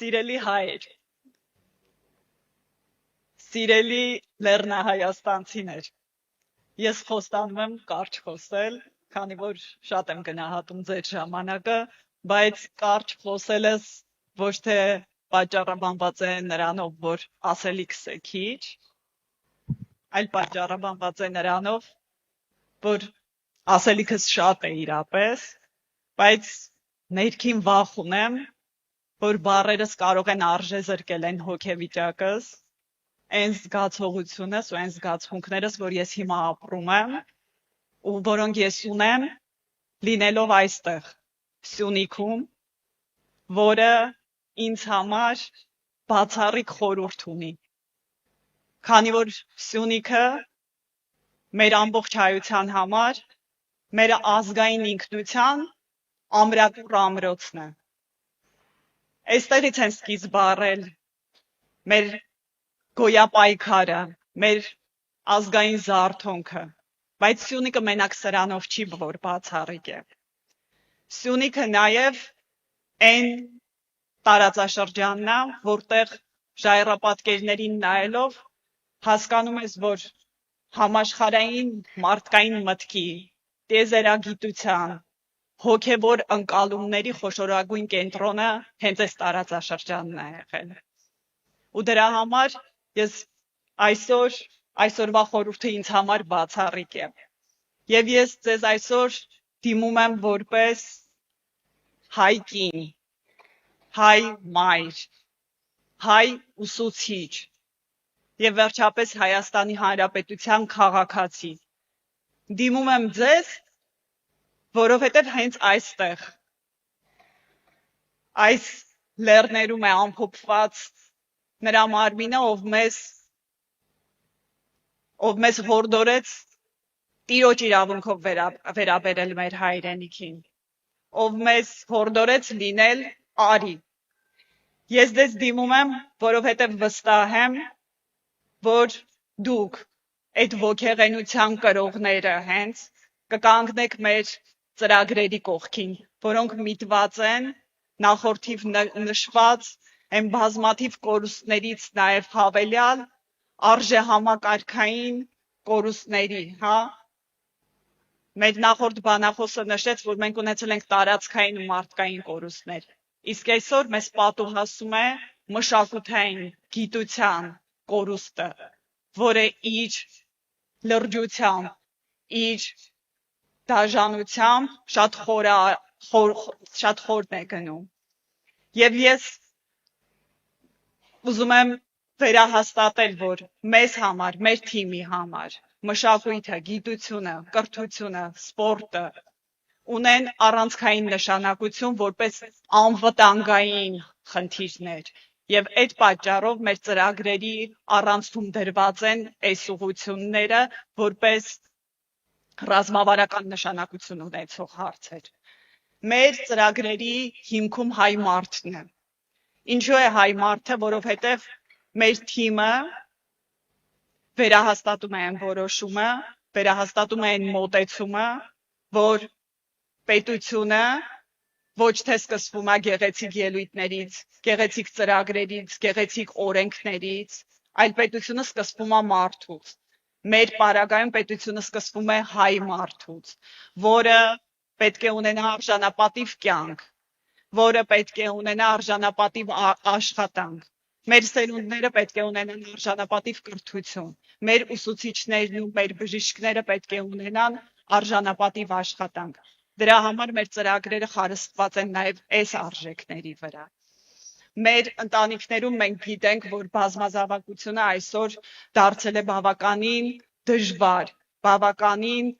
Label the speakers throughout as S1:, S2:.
S1: Սիրելի հայեր, սիրելի լեռնահայաստանցիներ, ես խոստանում եմ կարճ խոսել, քանի որ շատ եմ գնահատում ձեր ժամանակը, բայց կարճ խոսելս ոչ թե պատճառաբանված է նրանով, որ ասելիքս է քիչ, այլ պատճառաբանված է նրանով, որ ասելիքս շատ է իրապես, բայց ներքին վախ ունեմ, որ բառերս կարող են արժեզրկել այն հոգեվիճակս, այն զգացողությունս ու այն զգացմունքներս, որ ես հիմա ապրում եմ, ու որոնք ես ունեմ, լինելով այստեղ, Սյունիքում, որը ինձ համար բացառիկ խորհուրդ ունի, քանի որ Սյունիքը մեր ամբողջ հայության համար, մեր ազգային ինքնության ամրակուռ ամրոցն է։ Այստեղից են սկիզբ առել մեր գոյապայքարը, մեր ազգային զարթոնքը, բայց Սյունիքը մենակ սրանով չի, որ բացառիկ է։ Սյունիքը նաև այն տարածաշրջանն է, որտեղ ժայռապատկերներին նայելով հասկանում ես, որ համաշխարհային մարդկային մտքի, տիեզերագիտության, հոգևոր ընկալումների խոշորագույն կենտրոնը հենց այս տարածաշրջանն է եղել։ Ու դրա համար ես այսօրվա խորհուրդը ինձ համար բացառիկ է։ Եվ ես ձեզ այսօր դիմում եմ որպես հայ կին, հայ մայր, հայ ուսուցիչ եւ վերջապես Հայաստանի Հանրապետության քաղաքացի։ Դիմում եմ ձեզ, որովհետև հենց այստեղ, այս լեռներում է ամփոփված նրա մարմինը, ով մեզ հորդորեց տիրոջ իրավունքով վերաբերել մեր հայրենիքին, ով մեզ հորդորեց լինել արի։ Ես ձեզ դիմում եմ, որովհետև վստահ եմ, որ դուք այդ ոգեղենության կրողները հենց կկանգնեք մեր ծրագրերի կողքին, որոնք միտված են նախորդիվ նշված այն բազմաթիվ կորուստներից նաև հավելյալ արժեհամակարգային կորուստների, Մեր նախորդ բանախոսը նշեց, որ մենք ունեցել ենք տարածքային ու մարդկային կորուստներ, իսկ այսօր մեզ պատուհասում է մշակութային գիտության կորուստը, որը իր լրջությամբ, իր դաժանությամբ շատ խորն է գնում։ Եվ ես ուզում եմ վերահաստատել, որ մեզ համար, մեր թիմի համար, մշակույթը, գիտությունը, կրթությունը, սպորտը ունեն առանցքային նշանակություն որպես անվտանգային խնդիրներ։ Եվ այդ պատճառով մեր ծրագրերի առանցքում դրված են այս ուղղությունները որպես ռազմավարական նշանակություն ունեցող հարցեր։ Մեր ծրագրերի հիմքում հայ մարդն է։ Ինչու է հայ մարդը, որովհետև մեր թիմը վերահաստատում է այն որոշումը, վերահաստատում է այն մոտեցումը, որ պետությունը ոչ թե սկսվում է գեղեցիկ ելույթներից, գեղեցիկ ծրագրերից, գեղեցիկ օրենքներից, այլ պետությունը սկսվում է մարդուց։ Մեր պարագայում պետությունը սկսվում է հայ մարդուց, որը պետք է ունենա արժանապատիվ կյանք, որը պետք է ունենա արժանապատիվ աշխատանք։ Մեր սերունդները պետք է ունենան արժանապատիվ կրթություն, մեր ուսուցիչներն ու մեր բժիշկները պետք է ունենան արժանապատիվ աշխատանք։ Դրա համար մեր ծրագրերը խարսխված են նաև այս արժեքների վրա։ Մեր ընտանիքներում մենք գիտենք, որ բազմազավակությունը այսօր դարձել է բավականին դժվար, բավականին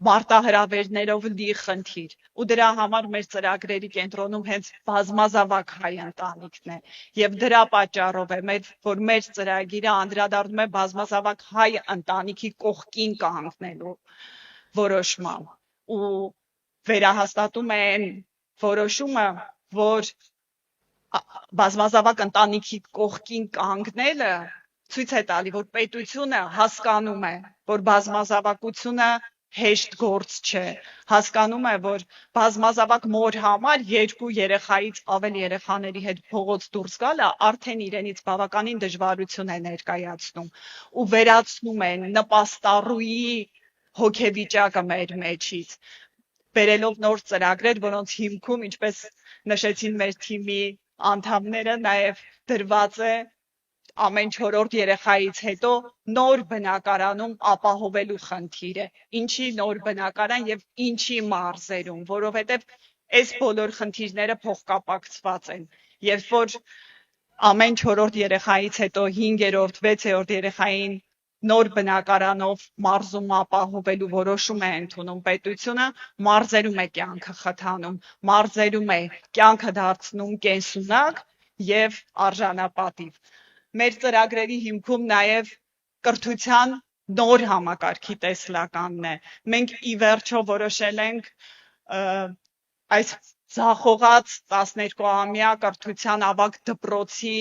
S1: մարտահրավերներով լի խնդիր, ու դրա համար մեր ծրագրերի կենտրոնում հենց բազմազավակ հայ ընտանիքն է, եւ դրա պատճառով է, որ մեր ծրագիրը անդրադառնում է բազմազավակ հայ ընտանիքի կողքին կանգնելու որոշմամբ, ու վերահաստատում է այն որոշումը, որ բազմազավակ ընտանիքի կողքին կանգնելը ցույց է տալի, որ պետությունը հասկանում է, որ բազմազավակությունը հեշտ գործ չէ։ Հասկանում է, որ բազմազավակ մոր համար երկու երեխայից ավել երեխաների հետ փողոց դուրս գալը արդեն իրենից բավականին դժվարություն է ներկայացնում ու վերացնում է նպաստառուի հոգեվիճակը մեր մեջից, բերելով նոր ծրագրեր, որոնց հիմքում, ինչպես նշեցին մեր թիմի անդամները, նաև դրված է ամեն 4-րդ երեխայից հետո նոր բնակարանում ապահովելու խնդիրը։ Ինչի նոր բնակարան եւ ինչի մարզերում, որովհետեւ այս բոլոր խնդիրները փոխկապակցված են։ Երբ որ ամեն 4-րդ երեխայից հետո 5-րդ, 6-րդ երեխային նոր բնակարանով մարզում ապահովելու որոշում է ընդունում պետությունը, մարզերում է կյանքը խթանում, մարզերում է կյանքը դարձնում կենսունակ եւ արժանապատիվ։ Մեր ծրագրերի հիմքում նաև կրթության նոր համակարգի տեսլականն է։ Մենք ի վերջո որոշել ենք այս ձախողած 12-ամյա կրթության ավագ դպրոցի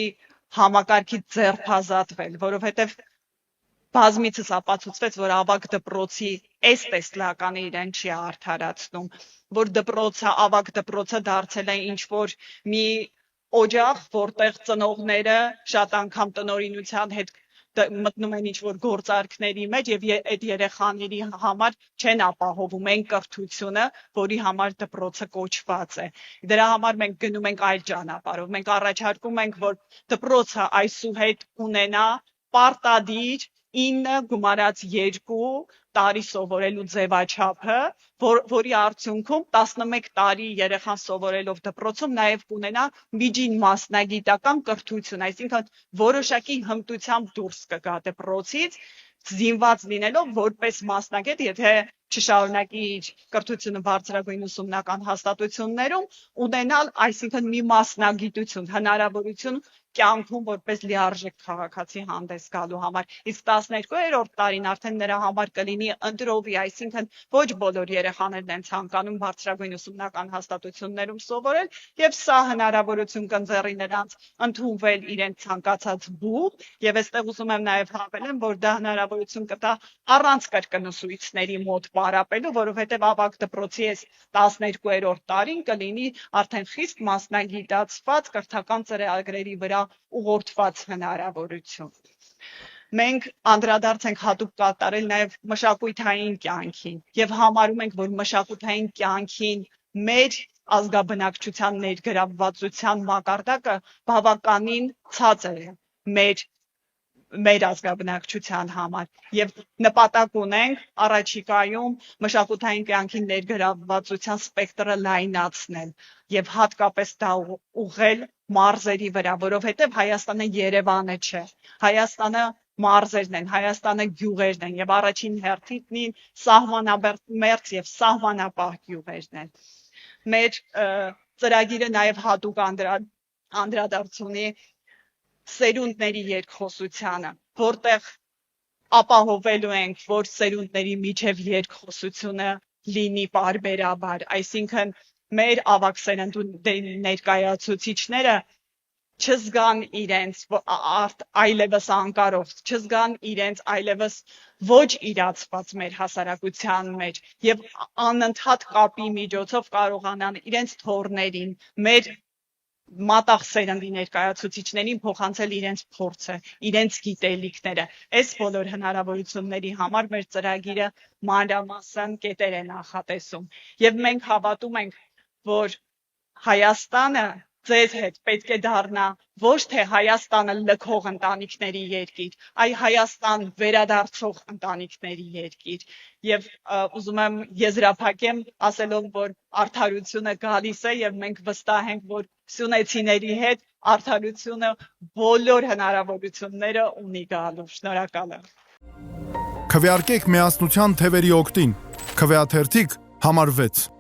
S1: համակարգից ձերբազատվել, որովհետև բազմիցս ապացուցվեց, որ ավագ դպրոցի այս տեսլականը իրեն չի արդարացնում, որ ավագ դպրոցը դարձել է ինչ-որ մի օջախ, որտեղ ծնողները շատ անգամ տնօրինության հետ մտնում են ինչ-որ գործարքների մեջ եւ այդ երեխաների համար չեն ապահովում այն կրթությունը, որի համար դպրոցը կոչված է։ Դրա համար մենք գնում ենք այլ ճանապարհով։ Մենք առաջարկում ենք, որ դպրոցը այսուհետ ունենա պարտադիր 9 գումարած 2 տարի սովորելու ձևաչափը, որի արդյունքում 11 տարի երեխան սովորելով դպրոցում նաև կունենա միջին մասնագիտական կրթություն, այսինքն որոշակի հմտությամբ դուրս կգա դպրոցից, զինված լինելով որպես մասնագետ, եթե չշարունակի իր կրթությունը բարձրագույն ուսումնական հաստատություններում, ունենալ, այսինքն մի մասնագիտություն, հնարավորություն կյանքում որպես լիարժեք քաղաքացի հանդես գալու համար։ Իսկ 12-րդ տարին արդեն նրա համար կլինի ընտրովի, այսինքն ոչ բոլոր երեխաներն են ցանկանում բարձրագույն ուսումնական հաստատություններում սովորել, եւ սա հնարավորություն կընձեռի նրանց ընդունվել իրենց ցանկացած բուխ, եւ այստեղ ուզում եմ նաեւ հավելեմ, որ դա հնարավորություն կտա առանց կրկնուսույցների մոտ պարապելու, որովհետեւ ավագ դպրոցի այս 12-րդ տարին կլինի արդեն խիստ մասնագիտացված կրթական ծրագրերի վրա ուղղորդված հնարավորություն։ Մենք անդրադարձ ենք հատուկ կատարել նաև մշակութային կյանքին եւ համարում ենք, որ մշակութային կյանքին մեր ազգաբնակչության ներգրավվածության մակարդակը բավականին ցածր է մեր ազգաբնակչության համար եւ նպատակ ունենք առաջիկայում մշակութային կյանքին ներգրավվածության սպեկտրը լայնացնել եւ հատկապես դա ուղղել մարզերի վրա, որովհետեւ Հայաստանը Երևանը չէ, Հայաստանը մարզերն են, Հայաստանը գյուղերն են եւ առաջին հերթին սահմանամերձ եւ սահմանապահ գյուղերն են։ Մեր ծրագիրը նաեւ հատուկ անդրադարձ ունի սերունդների երկխոսությանը, որտեղ ապահովելու ենք, որ սերունդների միջև երկխոսությունը լինի պարբերաբար, այսինքն մեր ավագ սերնդի ներկայացուցիչները չզգան իրենց այլևս անկարող, չզգան իրենց այլևս ոչ իրացված մեր հասարակության մեջ եւ անընդհատ կապի միջոցով կարողանան իրենց թորներին, մեր մատաղ սերնդի ներկայացուցիչներին փոխանցել իրենց փորձը, իրենց գիտելիքները։ Այս բոլոր հնարավորությունների համար մեր ծրագիրը մանրամասն կետեր է նախատեսում։ Եվ մենք հավատում ենք, որ Հայաստանը ձեզ հետ պետք է դառնա ոչ թե Հայաստանը լքող ընտանիքների երկիր, այլ Հայաստան վերադարձող ընտանիքների երկիր։ Եվ ուզում եմ եզրափակեմ ասելով, որ արդարությունը գալիս է եւ մենք վստահ ենք, որ սյունեցիների հետ արդարությունը բոլոր հնարավորությունները ունի գալու։ Շնորհակալ եմ։
S2: Քվեարկեք միասնության թևերի օգտին։ Քվեաթերթիկ համար 6